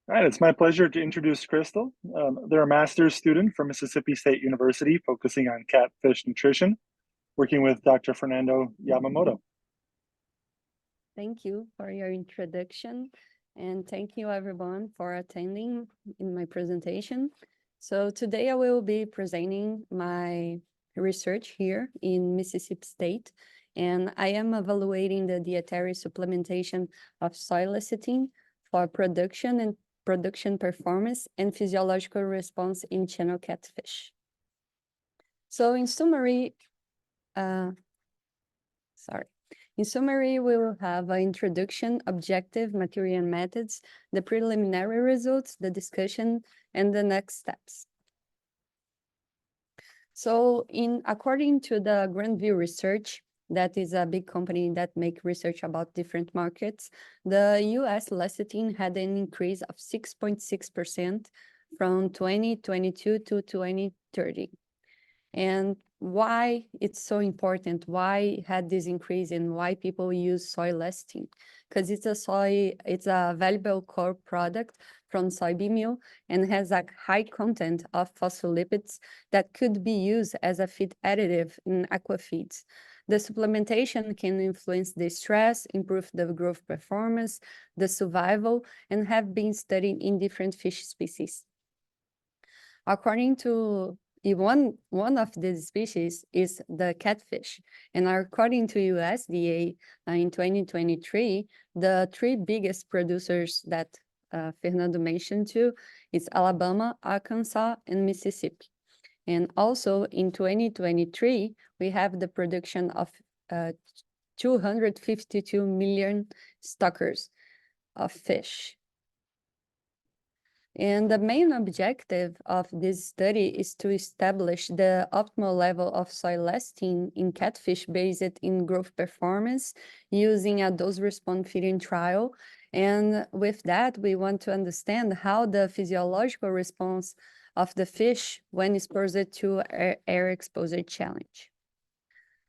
All right, it's my pleasure to introduce Crystal. They're a master's student from Mississippi State University focusing on catfish nutrition, working with Dr. Fernando Yamamoto. Thank you for your introduction, and thank you everyone for attending in my presentation. So today I will be presenting my research here in Mississippi State, and I am evaluating the dietary supplementation of soy lecithin for production performance and physiological response in channel catfish. So in summary, In summary, we will have an introduction, objective, material and methods, the preliminary results, the discussion, and the next steps. So according to the Grandview Research, that is a big company that make research about different markets, the US lecithin had an increase of 6.6% from 2022 to 2030. And why it's so important, why it had this increase and why people use soy lecithin? Because it's a valuable core product from soybean meal and has a high content of phospholipids that could be used as a feed additive in aquafeeds. The supplementation can influence the stress, improve the growth performance, the survival, and have been studied in different fish species. According to one of these species is the catfish, and according to USDA in 2023, the three biggest producers that Fernando mentioned too is Alabama, Arkansas, and Mississippi. And also in 2023, we have the production of 252 million stockers of fish. And the main objective of this study is to establish the optimal level of soy lecithin in catfish based in growth performance using a dose-response feeding trial. And with that, we want to understand how the physiological response of the fish when exposed to air exposure challenge.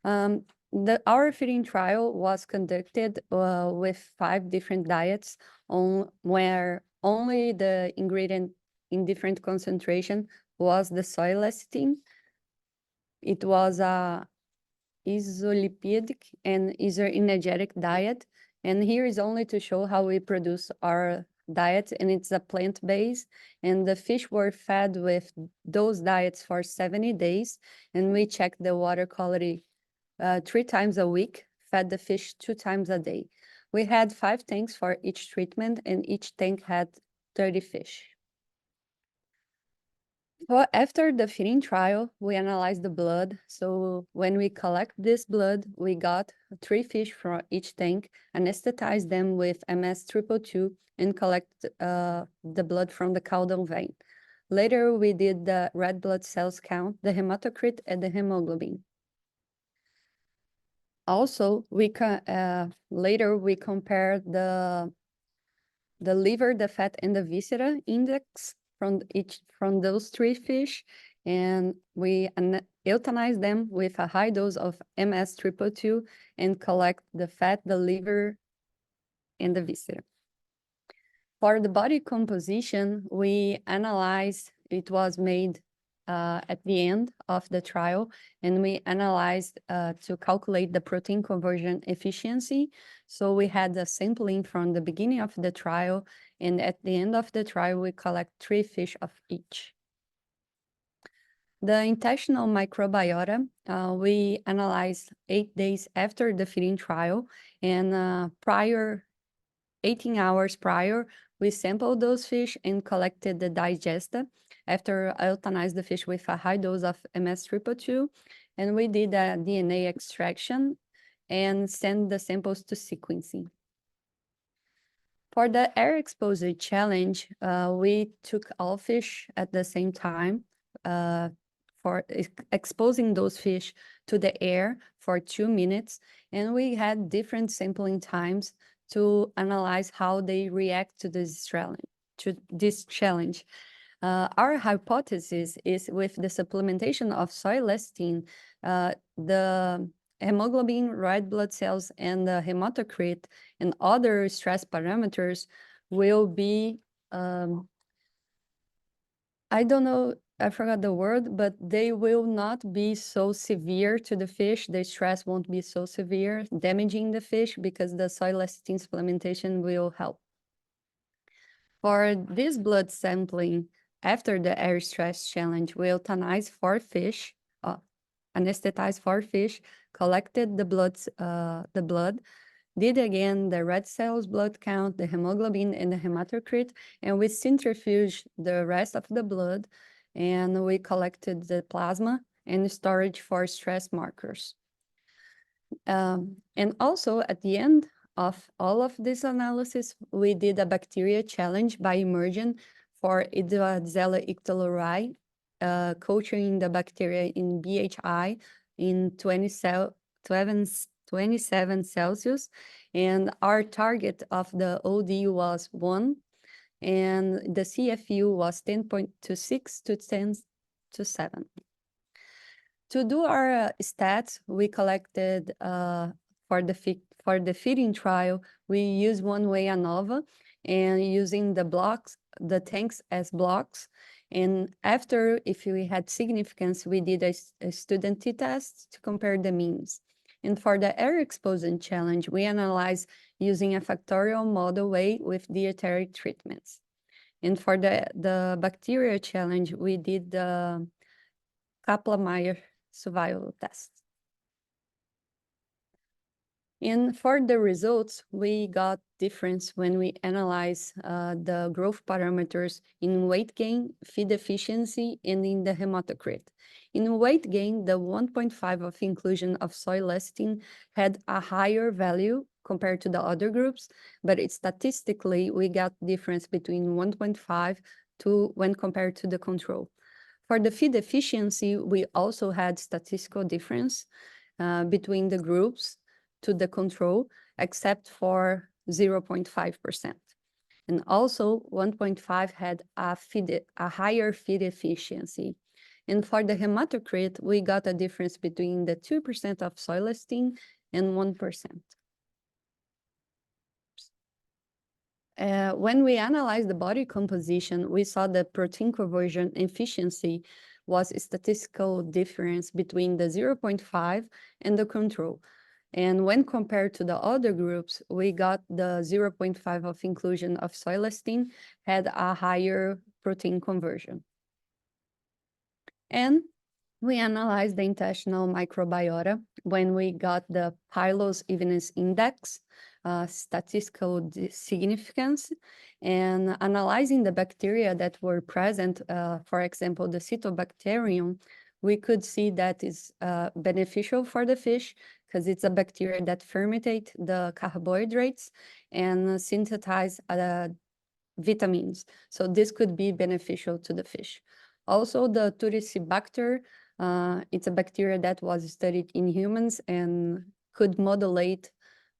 Our feeding trial was conducted with 5 different diets where only the ingredient in different concentration was the soy lecithin. It was a isolipidic and isoenergetic diet. And here is only to show how we produce our diet, and it's a plant-based. And the fish were fed with those diets for 70 days, and we checked the water quality 3 times a week, fed the fish 2 times a day. We had 5 tanks for each treatment, and each tank had 30 fish. Well, after the feeding trial, we analyzed the blood. So when we collect this blood, we got 3 fish from each tank, anesthetized them with MS-222, and collect the blood from the caudal vein. Later, we did the red blood cells count, the hematocrit, and the hemoglobin. Also, later we compared the liver, the fat, and the viscera index from those 3 fish, and we euthanize them with a high dose of MS-222 and collect the fat, the liver, and the viscera. For the body composition, we analyzed, it was made at the end of the trial, and we analyzed to calculate the protein conversion efficiency. So we had the sampling from the beginning of the trial, and at the end of the trial, we collect 3 fish of each. The intestinal microbiota, we analyzed 8 days after the feeding trial, and 18 hours prior, we sampled those fish and collected the digesta after I euthanized the fish with a high dose of MS-222, and we did a DNA extraction and sent the samples to sequencing. For the air exposure challenge, we took all fish at the same time for exposing those fish to the air for 2 minutes, and we had different sampling times to analyze how they react to this challenge. Our hypothesis is with the supplementation of soy lecithin, the hemoglobin, red blood cells, and the hematocrit and other stress parameters will be I don't know, I forgot the word, but they will not be so severe to the fish. The stress won't be so severe, damaging the fish, because the soy lecithin supplementation will help. For this blood sampling, after the air stress challenge, we euthanized 4 fish, anesthetized 4 fish, collected the blood, did again the red cells blood count, the hemoglobin, and the hematocrit, and we centrifuged the rest of the blood, and we collected the plasma and storage for stress markers. And also at the end of all of this analysis, we did a bacteria challenge by immersion for Idrazella ictaluri, culturing the bacteria in BHI in 27 Celsius, and our target of the OD was 1, and the CFU was 10.26 to 10 to 7. To do our stats, we collected for the feeding trial, we used one-way ANOVA, and using the tanks as blocks. And after, if we had significance, we did a student t-test to compare the means. And for the air exposure challenge, we analyzed using a factorial model way with dietetic treatments. And for the bacteria challenge, we did the Kaplan-Meier survival test. And for the results, we got difference when we analyze the growth parameters in weight gain, feed efficiency, and in the hematocrit. In weight gain, the 1.5 of inclusion of soy lecithin had a higher value compared to the other groups, but statistically, we got difference between 1.5 to when compared to the control. For the feed efficiency, we also had statistical difference between the groups to the control, except for 0.5%. And also 1.5 had a higher feed efficiency. And for the hematocrit, we got a difference between the 2% of soy lecithin and 1%. When we analyzed the body composition, we saw the protein conversion efficiency was a statistical difference between the 0.5 and the control. And when compared to the other groups, we got the 0.5 of inclusion of soy lecithin had a higher protein conversion. And we analyzed the intestinal microbiota when we got the Pylos Evenness Index, statistical significance, and analyzing the bacteria that were present, for example, the Cetobacterium, we could see that is beneficial for the fish because it's a bacteria that fermentate the carbohydrates and synthesize vitamins. So this could be beneficial to the fish. Also, the Turicibacter, it's a bacteria that was studied in humans and could modulate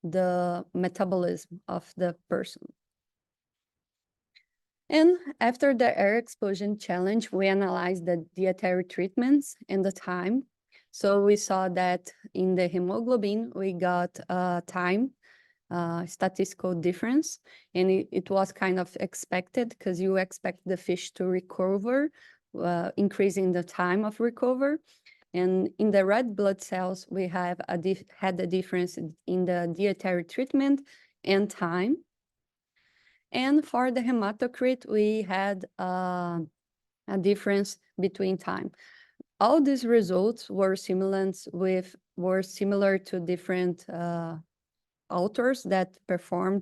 the metabolism of the person. And after the air exposure challenge, we analyzed the dietary treatments and the time. So we saw that in the hemoglobin, we got time statistical difference, and it was kind of expected because you expect the fish to recover, increasing the time of recover. And in the red blood cells, we have had a difference in the dietary treatment and time. And for the hematocrit, we had a difference between time. All these results were similar to different authors that performed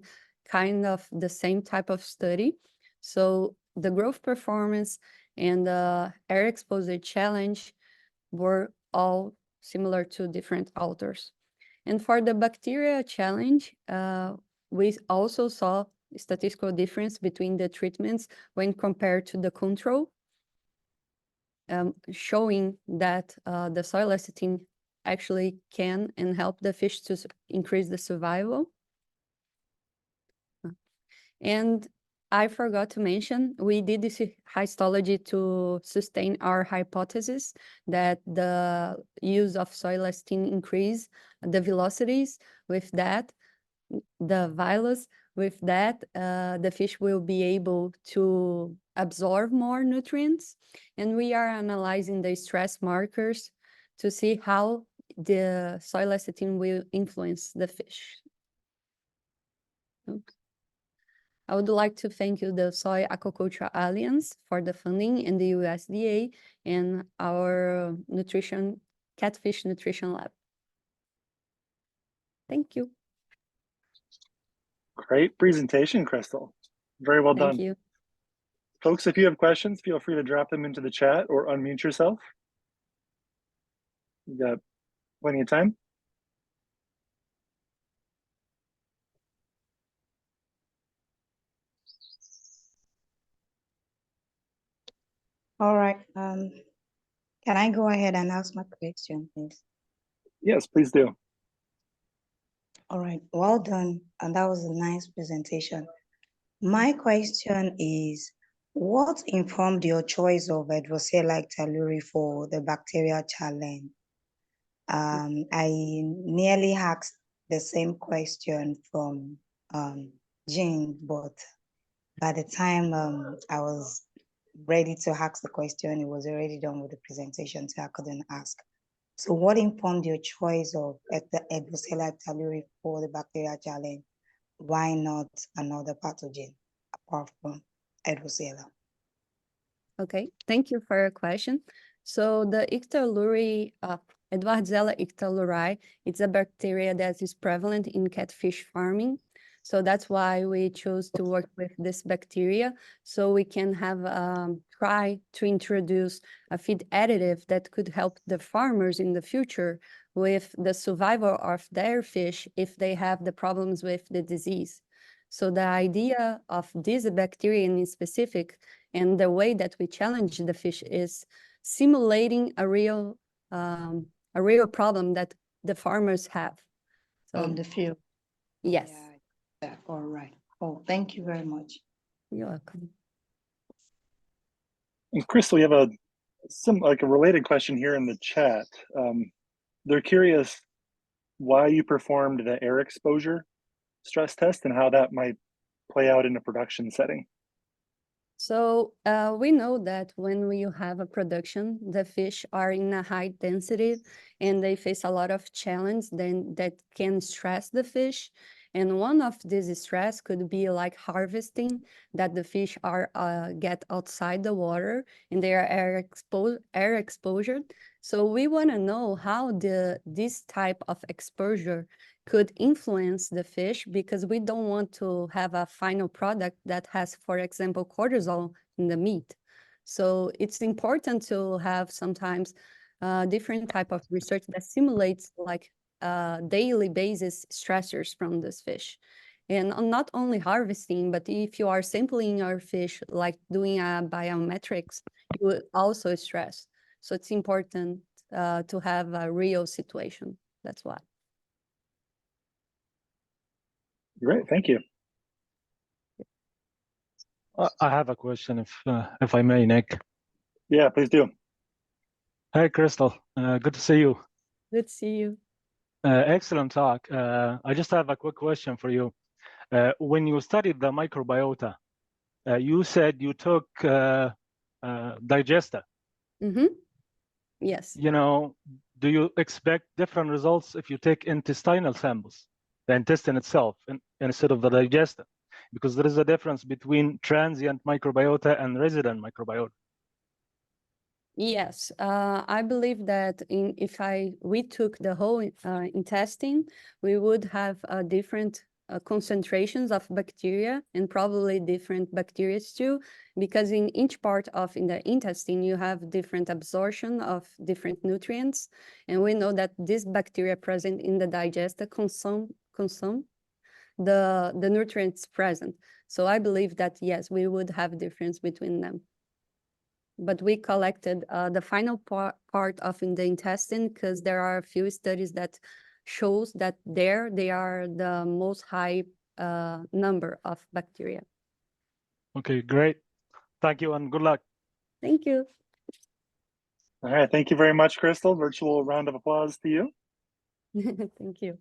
kind of the same type of study. So the growth performance and the air exposure challenge were all similar to different authors. And for the bacteria challenge, we also saw statistical difference between the treatments when compared to the control, showing that the soy lecithin actually can and help the fish to increase the survival. And I forgot to mention, we did this histology to sustain our hypothesis that the use of soy lecithin increase the velocities. With that, the virus With that, the fish will be able to absorb more nutrients. And we are analyzing the stress markers to see how the soy lecithin will influence the fish. Oops. I would like to thank you, the Soy Aquaculture Alliance, for the funding, and the USDA, and our catfish nutrition lab. Thank you. Great presentation, Crystal. Very well done. Thank you. Folks, if you have questions, feel free to drop them into the chat or unmute yourself. You've got plenty of time. All right. Can I go ahead and ask my question, please? Yes, please do. All right. Well done. And that was a nice presentation. My question is, what informed your choice of Hydrocele telluri for the bacterial challenge? I nearly asked the same question from Jean, but by the time I was ready to ask the question, it was already done with the presentation, so I couldn't ask. So what informed your choice of the Hydrocele telluri for the bacterial challenge? Why not another pathogen apart from Hydrocele? Okay, thank you for your question. So the Ictaluri, Edwardsella ictaluri, it's a bacteria that is prevalent in catfish farming. So that's why we chose to work with this bacteria, so we can have try to introduce a feed additive that could help the farmers in the future with the survival of their fish if they have the problems with the disease. So the idea of this bacteria in specific, and the way that we challenge the fish, is simulating a real problem that the farmers have. So, On the field. yes. Yeah. All right. Oh, thank you very much. You're welcome. And Crystal, you have a related question here in the chat. They're curious why you performed the air exposure stress test and how that might play out in a production setting. So we know that when you have a production, the fish are in a high density and they face a lot of challenge that can stress the fish. And one of these stress could be like harvesting, that the fish are get outside the water and they are air exposure. So we want to know how this type of exposure could influence the fish, because we don't want to have a final product that has, for example, cortisol in the meat. So it's important to have sometimes different type of research that simulates like daily basis stressors from this fish. And not only harvesting, but if you are sampling your fish, like doing a biometrics, you will also stress. So it's important to have a real situation. That's why. Great, thank you. I have a question, if I may, Nick. Yeah, please do. Hey, Crystal. Good to see you. Good to see you. Excellent talk. I just have a quick question for you. When you studied the microbiota, you said you took digesta. Mm-hmm. Yes. You know, do you expect different results if you take intestinal samples, the intestine itself, instead of the digesta? Because there is a difference between transient microbiota and resident microbiota. Yes, I believe that if we took the whole intestine, we would have different concentrations of bacteria, and probably different bacteria too, because in each part of in the intestine you have different absorption of different nutrients, and we know that this bacteria present in the digesta consume the nutrients present. So I believe that yes, we would have difference between them. But we collected the final part of in the intestine, because there are a few studies that shows that they are the most high number of bacteria. Okay, great. Thank you and good luck. Thank you. All right, thank you very much, Crystal. Virtual round of applause to you. Thank you.